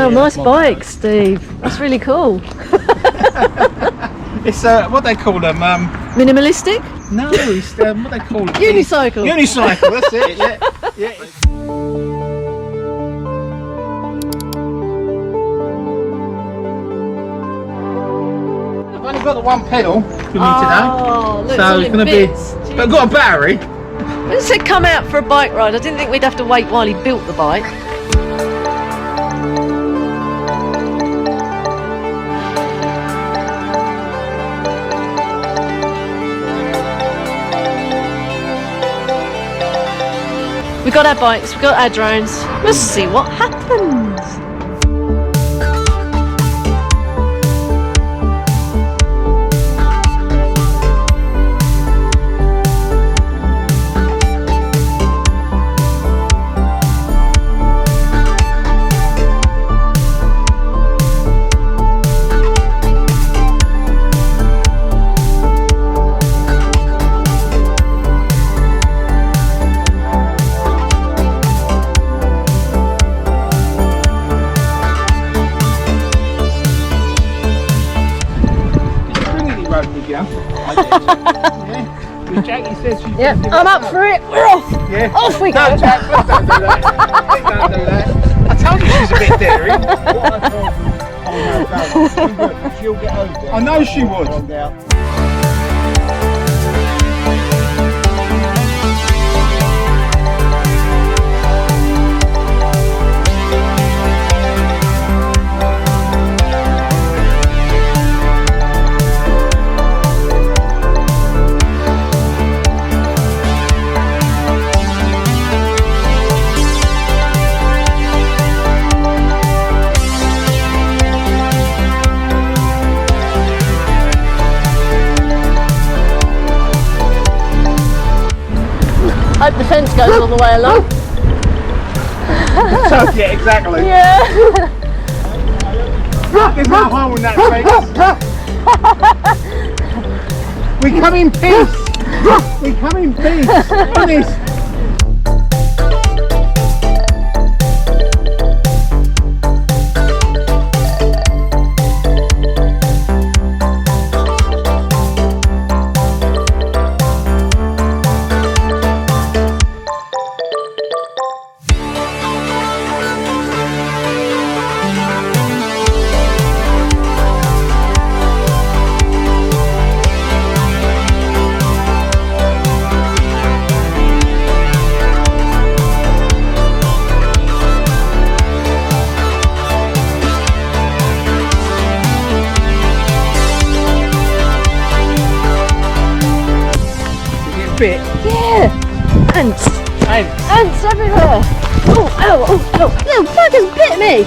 Wow, nice bike, Steve. That's really cool. It's what they call them. Minimalistic? No, it's what they call it. Unicycle. Unicycle. That's it. Yeah. Yeah. I've only got the one pedal with me today, Look, so it's going to be. But I've got a battery. When it said come out for a bike ride, I didn't think we'd have to wait while he built the bike. We got our bikes, we got our drones. Let's see what happens. Jackie says she's Yep, I'm up for it. We're off. Yeah. Off we go. No, Jack, please don't do that. Please don't do that. I told you she's a bit daring. She'll get over it. I know she would. Hope the fence goes all the way along. So, yeah, exactly. Yeah. There's no hole in that fence. We come in peace. We come in peace. Honest. Bit. Yeah. Ants. Ants. Ants everywhere. Oh, ow, oh, oh. Little buggers bit me.